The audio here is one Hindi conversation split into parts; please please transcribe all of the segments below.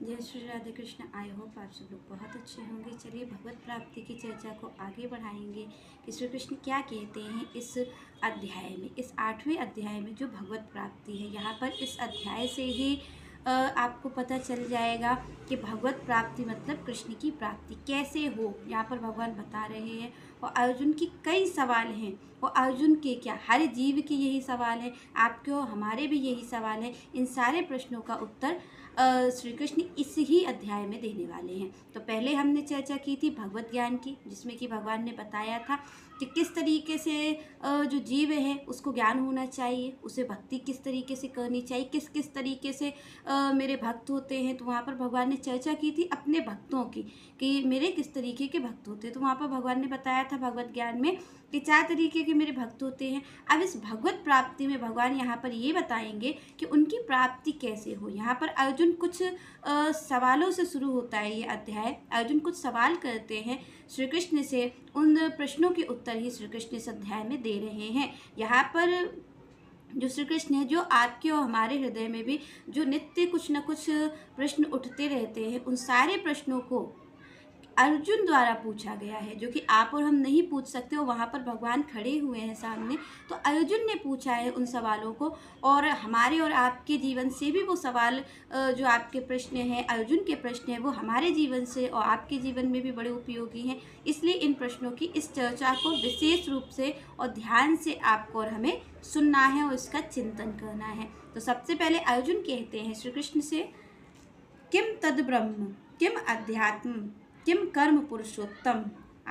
जय श्री राधे कृष्ण। आई होप आप सब लोग बहुत अच्छे होंगे। चलिए भगवत प्राप्ति की चर्चा को आगे बढ़ाएंगे कि श्री कृष्ण क्या कहते हैं इस अध्याय में, इस 8वें अध्याय में जो भगवत प्राप्ति है। यहाँ पर इस अध्याय से ही आपको पता चल जाएगा कि भगवत प्राप्ति मतलब कृष्ण की प्राप्ति कैसे हो। यहाँ पर भगवान बता रहे हैं और अर्जुन की कई सवाल हैं। और अर्जुन के क्या, हर जीव के यही सवाल है, आपके और हमारे भी यही सवाल है। इन सारे प्रश्नों का उत्तर श्री कृष्ण इस ही अध्याय में देने वाले हैं। तो पहले हमने चर्चा की थी भगवत ज्ञान की, जिसमें कि भगवान ने बताया था कि किस तरीके से जो जीव है उसको ज्ञान होना चाहिए, उसे भक्ति किस तरीके से करनी चाहिए, किस किस तरीके से मेरे भक्त होते हैं। तो वहाँ पर भगवान ने चर्चा की थी अपने भक्तों की कि मेरे किस तरीके के भक्त होते हैं। तो वहाँ पर भगवान ने बताया था भगवत ज्ञान में कि 4 तरीके के मेरे भक्त होते हैं। अब इस भगवत प्राप्ति में भगवान यहाँ पर ये बताएंगे कि उनकी प्राप्ति कैसे हो। यहाँ पर अर्जुन कुछ सवालों से शुरू होता है ये अध्याय। अर्जुन कुछ सवाल करते हैं श्री कृष्ण से, उन प्रश्नों के उत्तर ही श्री कृष्ण इस अध्याय में दे रहे हैं। यहाँ पर जो श्री कृष्ण है, जो आपके और हमारे हृदय में भी जो नित्य कुछ न कुछ प्रश्न उठते रहते हैं, उन सारे प्रश्नों को अर्जुन द्वारा पूछा गया है, जो कि आप और हम नहीं पूछ सकते। और वहाँ पर भगवान खड़े हुए हैं सामने, तो अर्जुन ने पूछा है उन सवालों को। और हमारे और आपके जीवन से भी वो सवाल, जो आपके प्रश्न हैं, अर्जुन के प्रश्न हैं, वो हमारे जीवन से और आपके जीवन में भी बड़े उपयोगी हैं। इसलिए इन प्रश्नों की इस चर्चा को विशेष रूप से और ध्यान से आपको और हमें सुनना है और इसका चिंतन करना है। तो सबसे पहले अर्जुन कहते हैं श्री कृष्ण से, किम तद ब्रह्म किम अध्यात्म किम कर्म पुरुषोत्तम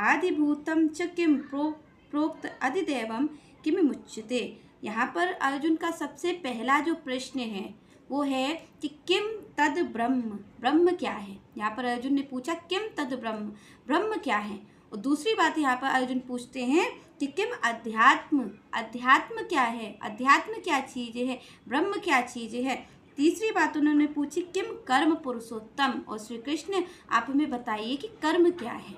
आदिभूतम च किम प्रोक्त अधिदेवम किम मुच्यते। यहाँ पर अर्जुन का सबसे पहला जो प्रश्न है वो है कि किम तद ब्रह्म, ब्रह्म क्या है। यहाँ पर अर्जुन ने पूछा किम तद ब्रह्म, ब्रह्म क्या है। और दूसरी बात यहाँ पर अर्जुन पूछते हैं कि किम अध्यात्म, अध्यात्म क्या है, अध्यात्म क्या चीज़ है, ब्रह्म क्या चीज़ है। तीसरी बात उन्होंने पूछी किम कर्म पुरुषोत्तम, और श्री कृष्ण आप हमें बताइए कि कर्म क्या है।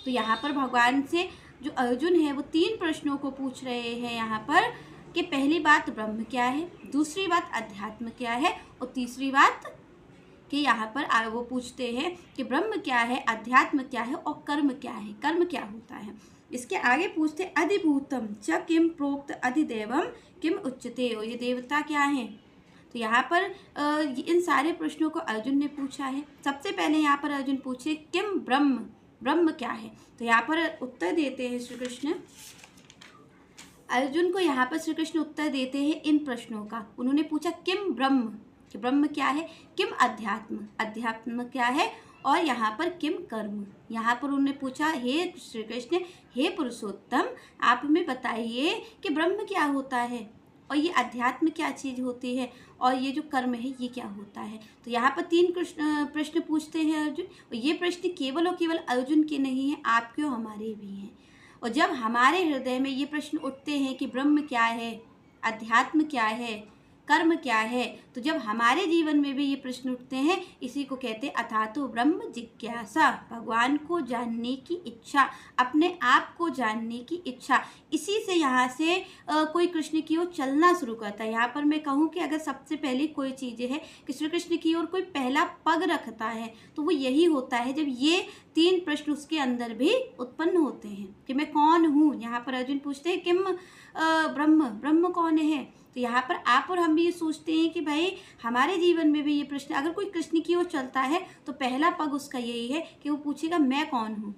तो यहाँ पर भगवान से जो अर्जुन है वो 3 प्रश्नों को पूछ रहे हैं यहाँ पर कि पहली बात ब्रह्म क्या है, दूसरी बात अध्यात्म क्या है, और तीसरी बात कि यहाँ पर वो पूछते हैं कि ब्रह्म क्या है, अध्यात्म क्या है और कर्म क्या है, कर्म क्या होता है। इसके आगे पूछते अधिभूतम च किम प्रोक्त अधिदेवम किम उच्यते, और ये देवता क्या है। तो यहाँ पर इन सारे प्रश्नों को अर्जुन ने पूछा है। सबसे पहले यहाँ पर अर्जुन पूछे किम ब्रह्म, ब्रह्म क्या है। तो यहाँ पर उत्तर देते हैं श्री कृष्ण, अर्जुन को यहाँ पर श्री कृष्ण उत्तर देते हैं इन प्रश्नों का। उन्होंने पूछा किम ब्रह्म, कि ब्रह्म क्या है, किम अध्यात्म, अध्यात्म क्या है, और यहाँ पर किम कर्म। यहाँ पर उन्होंने पूछा हे श्री कृष्ण, हे पुरुषोत्तम, आप हमें बताइए कि ब्रह्म क्या होता है और ये अध्यात्म क्या चीज़ होती है, और ये जो कर्म है ये क्या होता है। तो यहाँ पर 3 प्रश्न पूछते हैं अर्जुन, और ये प्रश्न केवल और केवल अर्जुन के नहीं हैं, आपके और हमारे भी हैं। और जब हमारे हृदय में ये प्रश्न उठते हैं कि ब्रह्म क्या है, अध्यात्म क्या है, कर्म क्या है, तो जब हमारे जीवन में भी ये प्रश्न उठते हैं, इसी को कहते हैं अथातो ब्रह्म जिज्ञासा, भगवान को जानने की इच्छा, अपने आप को जानने की इच्छा। इसी से यहाँ से कोई कृष्ण की ओर चलना शुरू करता है। यहाँ पर मैं कहूँ कि अगर सबसे पहले कोई चीज़ है कि श्री कृष्ण की ओर कोई पहला पग रखता है, तो वो यही होता है जब ये 3 प्रश्न उसके अंदर भी उत्पन्न होते हैं कि मैं कौन हूँ। यहाँ पर अर्जुन पूछते हैं किम ब्रह्म, ब्रह्म कौन है। तो यहाँ पर आप और हम भी ये सोचते हैं कि भाई हमारे जीवन में भी ये प्रश्न, अगर कोई कृष्ण की ओर चलता है तो पहला पग उसका यही है कि वो पूछेगा मैं कौन हूँ,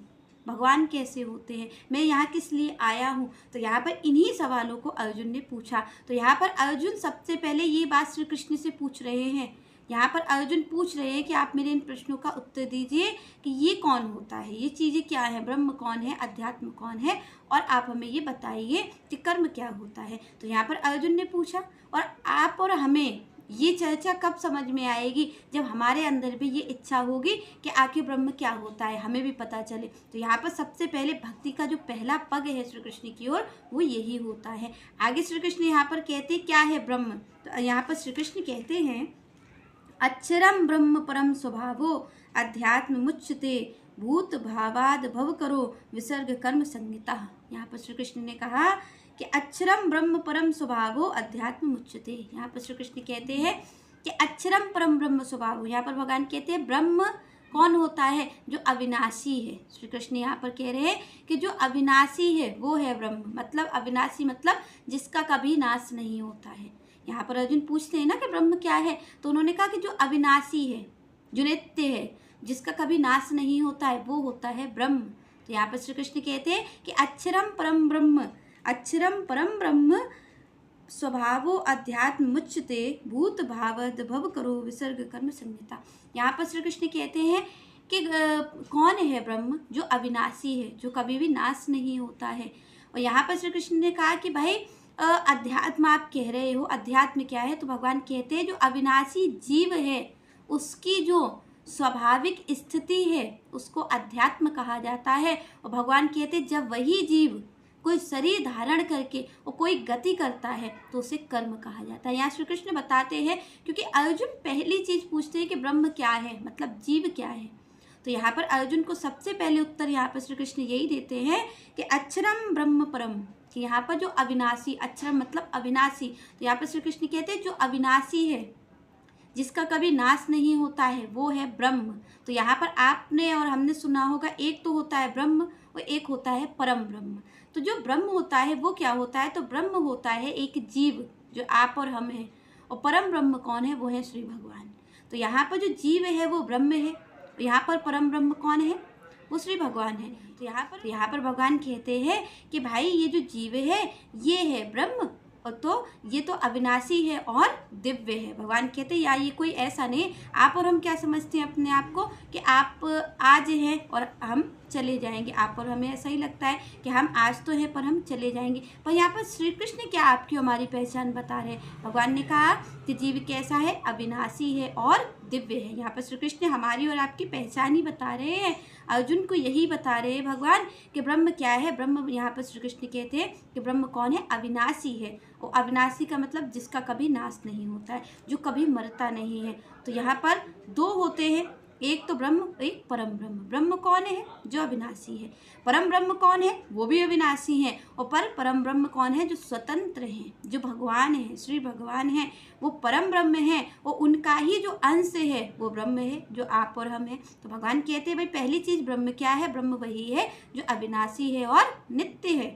भगवान कैसे होते हैं, मैं यहाँ किस लिए आया हूँ। तो यहाँ पर इन्हीं सवालों को अर्जुन ने पूछा। तो यहाँ पर अर्जुन सबसे पहले ये बात श्री कृष्ण से पूछ रहे हैं। यहाँ पर अर्जुन पूछ रहे हैं कि आप मेरे इन प्रश्नों का उत्तर दीजिए कि ये कौन होता है, ये चीज़ें क्या है, ब्रह्म कौन है, अध्यात्म कौन है, और आप हमें ये बताइए कि कर्म क्या होता है। तो यहाँ पर अर्जुन ने पूछा, और आप और हमें ये चर्चा कब समझ में आएगी, जब हमारे अंदर भी ये इच्छा होगी कि आखिर ब्रह्म क्या होता है, हमें भी पता चले। तो यहाँ पर सबसे पहले भक्ति का जो पहला पग है श्री कृष्ण की ओर, वो यही होता है। आगे श्री कृष्ण यहाँ पर कहते हैं क्या है ब्रह्म। तो यहाँ पर श्री कृष्ण कहते हैं अक्षरम ब्रह्म परम स्वभावो अध्यात्म मुच्यते भूत भावाद भव करो विसर्ग कर्म संहिता। यहाँ पर श्री कृष्ण ने कहा कि अक्षरम ब्रह्म परम स्वभावो अध्यात्म मुच्यते। यहाँ पर श्री कृष्ण कहते हैं कि अक्षरम परम ब्रह्म स्वभाव। यहाँ पर भगवान कहते हैं ब्रह्म कौन होता है? जो अविनाशी है। श्री कृष्ण यहाँ पर कह रहे हैं कि जो अविनाशी है वो है ब्रह्म। मतलब अविनाशी मतलब जिसका कभी नाश नहीं होता है। यहाँ पर अर्जुन पूछते हैं ना कि ब्रह्म क्या है, तो उन्होंने कहा कि जो अविनाशी है, जो नित्य है, जिसका कभी नाश नहीं होता है, वो होता है ब्रह्म। तो यहाँ पर श्री कृष्ण कहते हैं कि अक्षरम परम ब्रह्म, अक्षरम परम ब्रह्म स्वभावो अध्यात्म मुच्यते भूत भावद भव करो विसर्ग कर्म संहिता। यहाँ पर श्री कृष्ण कहते हैं कि कौन है ब्रह्म? जो अविनाशी है, जो कभी भी नाश नहीं होता है। और यहाँ पर श्री कृष्ण ने कहा कि भाई अध्यात्म आप कह रहे हो, अध्यात्म क्या है? तो भगवान कहते हैं जो अविनाशी जीव है उसकी जो स्वाभाविक स्थिति है उसको अध्यात्म कहा जाता है। और भगवान कहते हैं जब वही जीव कोई शरीर धारण करके और कोई गति करता है तो उसे कर्म कहा जाता है। यहाँ श्री कृष्ण बताते हैं, क्योंकि अर्जुन पहली चीज पूछते हैं कि ब्रह्म क्या है, मतलब जीव क्या है। तो यहाँ पर अर्जुन को सबसे पहले उत्तर यहाँ पर श्री कृष्ण यही देते हैं कि अक्षरम ब्रह्म परम, कि यहाँ पर जो अविनाशी, अक्षरम मतलब अविनाशी, तो यहाँ पर श्री कृष्ण कहते हैं जो अविनाशी है, जिसका कभी नाश नहीं होता है, वो है ब्रह्म। तो यहाँ पर आपने और हमने सुना होगा, एक तो होता है ब्रह्म और एक होता है परम ब्रह्म। तो जो ब्रह्म होता है वो क्या होता है? तो ब्रह्म होता है एक जीव जो आप और हम हैं, और परम ब्रह्म कौन है? वो है श्री भगवान। तो यहाँ पर जो जीव है वो ब्रह्म है, यहाँ पर परम ब्रह्म कौन है? वो श्री भगवान है। तो यहाँ पर भगवान कहते हैं कि भाई ये जो जीव है ये है ब्रह्म, और तो ये तो अविनाशी है और दिव्य है। भगवान कहते हैं या ये कोई ऐसा नहीं, आप और हम क्या समझते हैं अपने आप को कि आप आज हैं और हम चले जाएंगे। आप और हमें ऐसा ही लगता है कि हम आज तो हैं पर हम चले जाएंगे। पर यहाँ पर श्री कृष्ण क्या आपकी हमारी पहचान बता रहे हैं? भगवान ने कहा कि जीव कैसा है? अविनाशी है और दिव्य है। यहाँ पर श्री कृष्ण हमारी और आपकी पहचान ही बता रहे हैं, अर्जुन को यही बता रहे हैं भगवान कि ब्रह्म क्या है। ब्रह्म यहाँ पर श्री कृष्ण कहते हैं कि ब्रह्म कौन है? अविनाशी है। और अविनाशी का मतलब जिसका कभी नाश नहीं होता है, जो कभी मरता नहीं है। तो यहाँ पर दो होते हैं, एक तो ब्रह्म, एक परम ब्रह्म। ब्रह्म कौन है? जो अविनाशी है। परम ब्रह्म कौन है? वो भी अविनाशी है। और परम ब्रह्म कौन है? जो स्वतंत्र हैं, जो भगवान है, श्री भगवान है, वो परम ब्रह्म है। और उनका ही जो अंश है वो ब्रह्म है, जो आप और हम हैं। तो भगवान कहते हैं भाई पहली चीज ब्रह्म क्या है? ब्रह्म वही है जो अविनाशी है और नित्य है।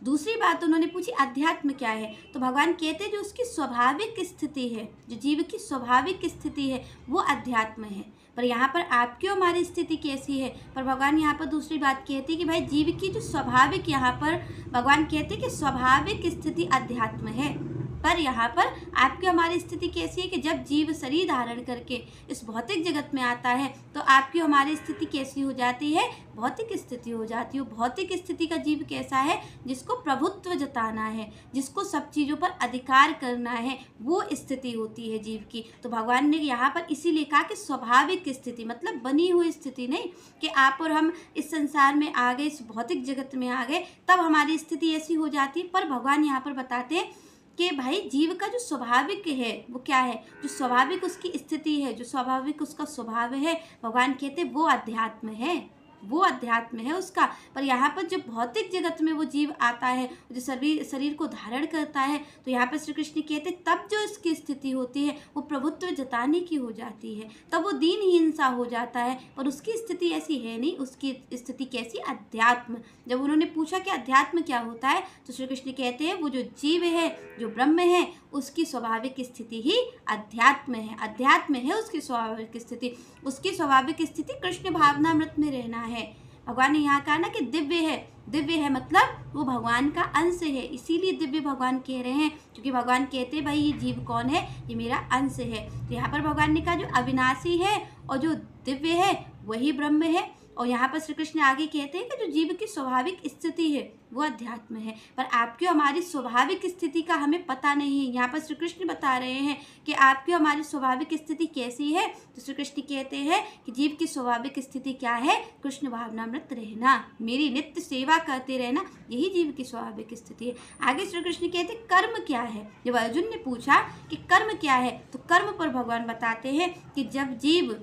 दूसरी बात उन्होंने पूछी अध्यात्म क्या है? तो भगवान कहते हैं जो उसकी स्वाभाविक स्थिति है, जो जीव की स्वाभाविक स्थिति है वो अध्यात्म है। पर यहाँ पर आपकी और हमारी स्थिति कैसी है? पर भगवान यहाँ पर दूसरी बात कहते हैं कि भाई जीव की जो स्वाभाविक, यहाँ पर भगवान कहते हैं कि स्वाभाविक स्थिति अध्यात्म है। पर यहाँ पर आपकी हमारी स्थिति कैसी है कि जब जीव शरीर धारण करके इस भौतिक जगत में आता है तो आपकी हमारी स्थिति कैसी हो जाती है? भौतिक स्थिति हो जाती है। भौतिक स्थिति का जीव कैसा है? जिसको प्रभुत्व जताना है, जिसको सब चीज़ों पर अधिकार करना है, वो स्थिति होती है जीव की। तो भगवान ने यहाँ पर इसीलिए कहा कि स्वाभाविक स्थिति, मतलब बनी हुई स्थिति नहीं कि आप और हम इस संसार में आ गए, इस भौतिक जगत में आ गए तब हमारी स्थिति ऐसी हो जाती है। पर भगवान यहाँ पर बताते हैं कि भाई जीव का जो स्वाभाविक है वो क्या है? जो स्वाभाविक उसकी स्थिति है, जो स्वाभाविक उसका स्वभाव है, भगवान कहते हैं वो अध्यात्म है, वो अध्यात्म है उसका। पर यहाँ पर जब भौतिक जगत में वो जीव आता है, जो शरीर को धारण करता है, तो यहाँ पर श्री कृष्ण कहते हैं तब जो इसकी स्थिति होती है वो प्रभुत्व जताने की हो जाती है, तब वो दीनहीन सा हो जाता है। पर उसकी स्थिति ऐसी है नहीं, उसकी स्थिति कैसी? अध्यात्म। जब उन्होंने पूछा कि अध्यात्म क्या होता है, तो श्री कृष्ण कहते हैं वो जो जीव है, जो ब्रह्म है, उसकी स्वाभाविक स्थिति ही अध्यात्म है। अध्यात्म है उसकी स्वाभाविक स्थिति। उसकी स्वाभाविक स्थिति कृष्ण भावनामृत में रहना है। भगवान ने यहाँ कहा ना कि दिव्य है। दिव्य है मतलब वो भगवान का अंश है, इसीलिए दिव्य भगवान कह रहे हैं, क्योंकि भगवान कहते हैं भाई ये जीव कौन है? ये मेरा अंश है। तो यहाँ पर भगवान ने कहा जो अविनाशी है और जो दिव्य है वही ब्रह्म है। और यहाँ पर श्री कृष्ण आगे कहते हैं कि जो जीव की स्वाभाविक स्थिति है वो अध्यात्म है। पर आपकी हमारी स्वाभाविक स्थिति का हमें पता नहीं है। यहाँ पर श्री कृष्ण बता रहे हैं कि आपकी हमारी स्वाभाविक स्थिति कैसी है। तो श्री कृष्ण कहते हैं कि जीव की स्वाभाविक स्थिति क्या है? कृष्ण भावनामृत रहना, मेरी नित्य सेवा करते रहना, यही जीव की स्वाभाविक स्थिति है। आगे श्री कृष्ण कहते हैं कर्म क्या है? जब अर्जुन ने पूछा कि कर्म क्या है, तो कर्म पर भगवान बताते हैं कि जब जीव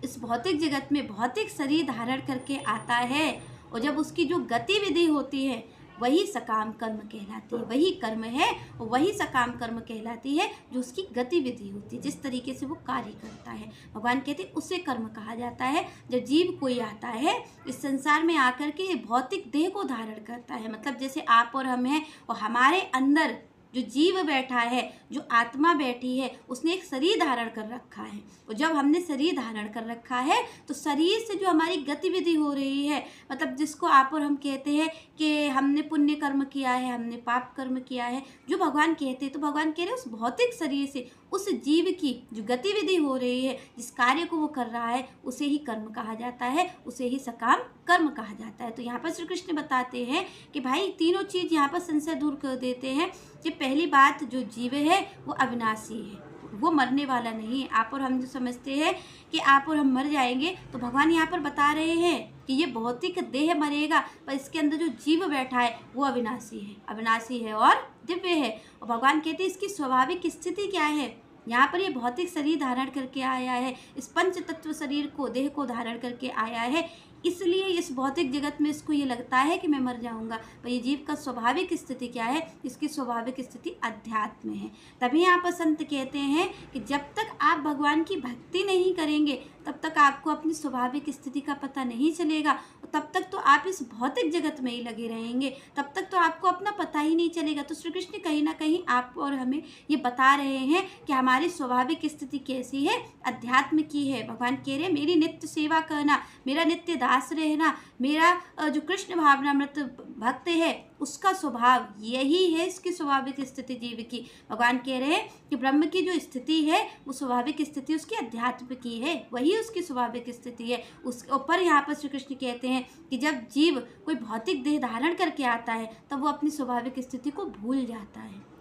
इस भौतिक जगत में भौतिक शरीर धारण करके आता है और जब उसकी जो गतिविधि होती है वही सकाम कर्म कहलाती है। वही कर्म है और वही सकाम कर्म कहलाती है जो उसकी गतिविधि होती है, जिस तरीके से वो कार्य करता है। भगवान कहते हैं उसे कर्म कहा जाता है। जब जीव कोई आता है इस संसार में आकर के भौतिक देह को धारण करता है, मतलब जैसे आप और हम हैं और हमारे अंदर जो जीव बैठा है, जो आत्मा बैठी है, उसने एक शरीर धारण कर रखा है। और जब हमने शरीर धारण कर रखा है तो शरीर से जो हमारी गतिविधि हो रही है, मतलब जिसको आप और हम कहते हैं कि हमने पुण्य कर्म किया है, हमने पाप कर्म किया है, जो भगवान कहते हैं, तो भगवान कह रहे हैं उस भौतिक शरीर से उस जीव की जो गतिविधि हो रही है, जिस कार्य को वो कर रहा है, उसे ही कर्म कहा जाता है, उसे ही सकाम कर्म कहा जाता है। तो यहाँ पर श्री कृष्ण बताते हैं कि भाई तीनों चीज़ यहाँ पर संशय दूर कर देते हैं कि पहली बात, जो जीव है वो अविनाशी है, वो मरने वाला नहीं है। आप और हम जो समझते हैं कि आप और हम मर जाएंगे, तो भगवान यहाँ पर बता रहे हैं कि ये भौतिक देह मरेगा, पर इसके अंदर जो जीव बैठा है वो अविनाशी है, अविनाशी है और दिव्य है। और भगवान कहते हैं इसकी स्वाभाविक स्थिति क्या है। यहाँ पर ये भौतिक शरीर धारण करके आया है, इस पंच तत्व शरीर को, देह को धारण करके आया है, इसलिए इस भौतिक जगत में इसको ये लगता है कि मैं मर जाऊंगा। पर ये जीव का स्वाभाविक स्थिति क्या है, इसकी स्वाभाविक स्थिति अध्यात्म है। तभी यहाँ पर संत कहते हैं कि जब तक आप भगवान की भक्ति नहीं करेंगे तब तक आपको अपनी स्वाभाविक स्थिति का पता नहीं चलेगा, और तब तक तो आप इस भौतिक जगत में ही लगे रहेंगे, तब तक तो आपको अपना पता ही नहीं चलेगा। तो श्री कृष्ण कहीं ना कहीं आप और हमें ये बता रहे हैं कि हमारी स्वाभाविक स्थिति कैसी है, अध्यात्म की है। भगवान कह रहे हैं मेरी नित्य सेवा करना, मेरा नित्य दास रहना, मेरा जो कृष्ण भावनामृत भक्त है उसका स्वभाव यही है, इसकी स्वाभाविक स्थिति जीव की। भगवान कह रहे हैं कि ब्रह्म की जो स्थिति है वो स्वाभाविक स्थिति उसकी अध्यात्म की है, वही उसकी स्वाभाविक स्थिति है। उस ऊपर यहाँ पर श्री कृष्ण कहते हैं कि जब जीव कोई भौतिक देह धारण करके आता है तब वो अपनी स्वाभाविक स्थिति को भूल जाता है।